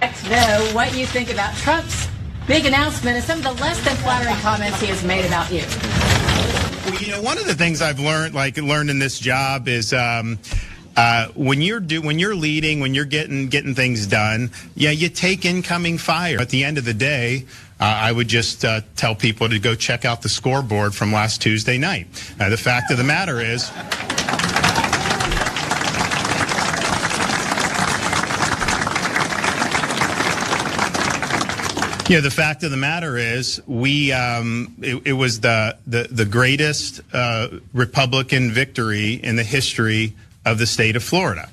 To know what you think about Trump's big announcement and some of the less than flattering comments he has made about you. Well, one of the things I've learned in this job is when you're leading, when you're getting things done, you take incoming fire. At the end of the day, I would just tell people to go check out the scoreboard from last Tuesday night. The fact of the matter is. The fact of the matter is, it was the greatest Republican victory in the history of the state of Florida.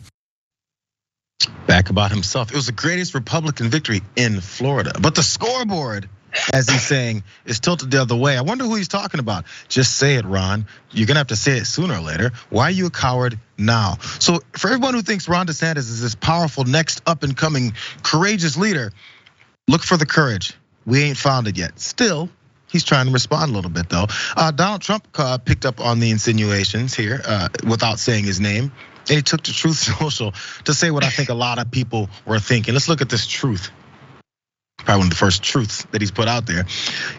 Back about himself. It was the greatest Republican victory in Florida. But the scoreboard, as he's saying, is tilted the other way. I wonder who he's talking about. Just say it, Ron. You're gonna have to say it sooner or later. Why are you a coward now? So for everyone who thinks Ron DeSantis is this powerful, next up and coming, courageous leader, look for the courage. We ain't found it yet. Still, he's trying to respond a little bit though. Donald Trump picked up on the insinuations here without saying his name. And he took to Truth Social to say what I think a lot of people were thinking. Let's look at this truth. Probably one of the first truths that he's put out there.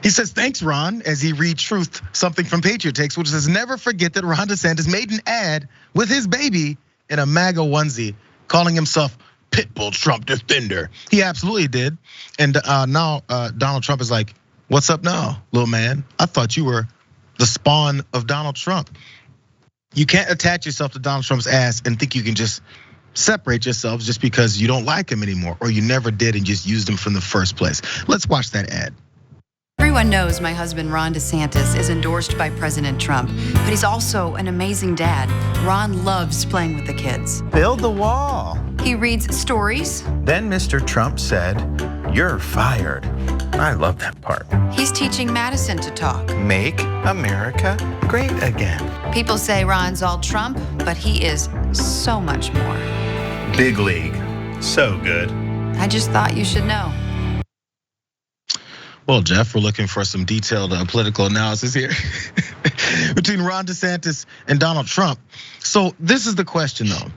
He says, thanks, Ron, as he re-truthed something from Patriot Takes, which says, never forget that Ron DeSantis made an ad with his baby in a MAGA onesie, calling himself Pitbull Trump Defender. He absolutely did. And now Donald Trump is like, what's up now, little man? I thought you were the spawn of Donald Trump. You can't attach yourself to Donald Trump's ass and think you can just separate yourselves just because you don't like him anymore, or you never did and just used him from the first place. Let's watch that ad. Everyone knows my husband, Ron DeSantis, is endorsed by President Trump, but he's also an amazing dad. Ron loves playing with the kids. Build the wall. He reads stories. Then Mr. Trump said, "You're fired." I love that part. He's teaching Madison to talk. Make America great again. People say Ron's all Trump, but he is so much more. Big league, so good. I just thought you should know. Well, Jeff, we're looking for some detailed political analysis here between Ron DeSantis and Donald Trump. So this is the question, though,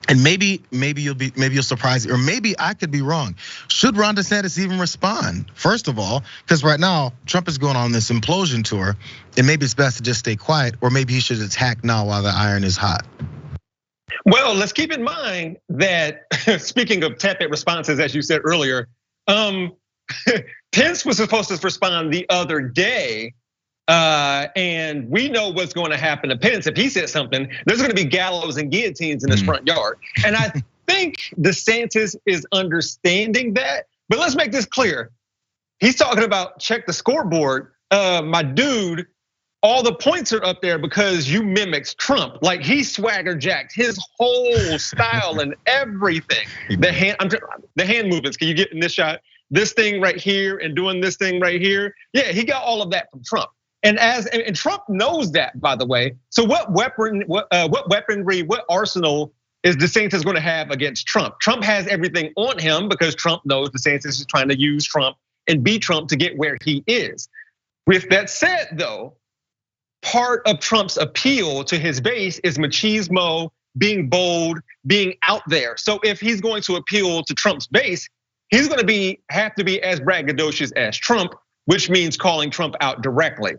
and maybe you'll surprise me, or maybe I could be wrong. Should Ron DeSantis even respond? First of all, because right now Trump is going on this implosion tour, and maybe it's best to just stay quiet, or maybe he should attack now while the iron is hot. Well, let's keep in mind that speaking of tepid responses, as you said earlier, Pence was supposed to respond the other day, and we know what's going to happen to Pence. If he said something, there's going to be gallows and guillotines in his front yard. And I think DeSantis is understanding that. But let's make this clear. He's talking about check the scoreboard. My dude, all the points are up there because you mimicked Trump. Like he swagger jacked his whole style and everything. The hand movements. Can you get in this shot? This thing right here and doing this thing right here. Yeah, he got all of that from Trump. And Trump knows that, by the way. So what weaponry, what arsenal is DeSantis going to have against Trump? Trump has everything on him because Trump knows DeSantis is trying to use Trump and beat Trump to get where he is. With that said, though, part of Trump's appeal to his base is machismo, being bold, being out there. So if he's going to appeal to Trump's base, he's going to have to be as braggadocious as Trump, which means calling Trump out directly.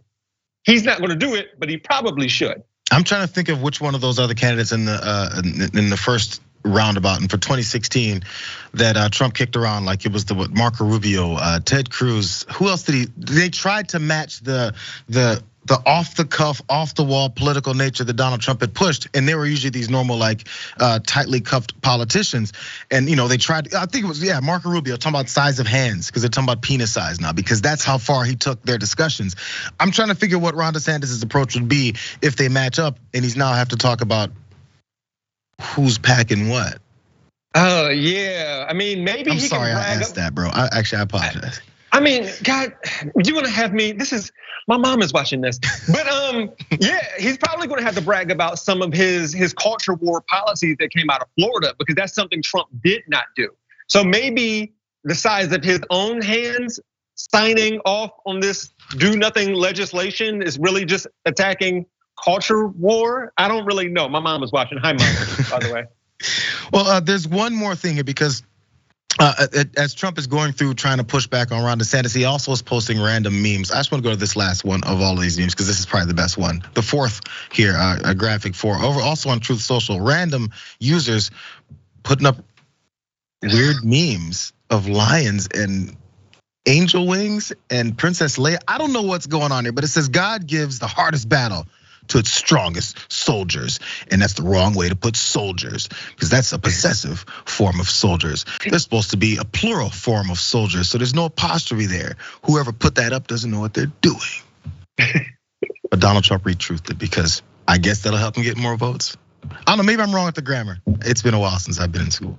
He's not going to do it, but he probably should. I'm trying to think of which one of those other candidates in the first roundabout and for 2016 that Trump kicked around, like it was the Marco Rubio, Ted Cruz. Who else did they tried to match the off the cuff, off the wall political nature that Donald Trump had pushed, and they were usually these normal, like tightly cuffed politicians. And they tried. I think it was Marco Rubio talking about size of hands because they're talking about penis size now because that's how far he took their discussions. I'm trying to figure what Ron DeSantis' approach would be if they match up, and he's now have to talk about who's packing what. Oh yeah, I mean maybe I'm sorry I asked that, bro. I apologize. I mean, God, you want to have me? My mom is watching this, but yeah, he's probably going to have to brag about some of his culture war policies that came out of Florida because that's something Trump did not do. So maybe the size of his own hands signing off on this do nothing legislation is really just attacking culture war. I don't really know. My mom is watching. Hi, Mom, by the way. Well, there's one more thing here because As Trump is going through trying to push back on Ron DeSantis, he also is posting random memes. I just want to go to this last one of all of these memes because this is probably the best one. The fourth here, a graphic for over also on Truth Social, random users putting up weird memes of lions and angel wings and Princess Leia. I don't know what's going on here, but it says God gives the hardest battle to its strongest soldiers. And that's the wrong way to put soldiers, because that's a possessive form of soldiers. They're supposed to be a plural form of soldiers, so there's no apostrophe there. Whoever put that up doesn't know what they're doing. But Donald Trump retruthed it because I guess that'll help him get more votes. I don't know, maybe I'm wrong with the grammar. It's been a while since I've been in school.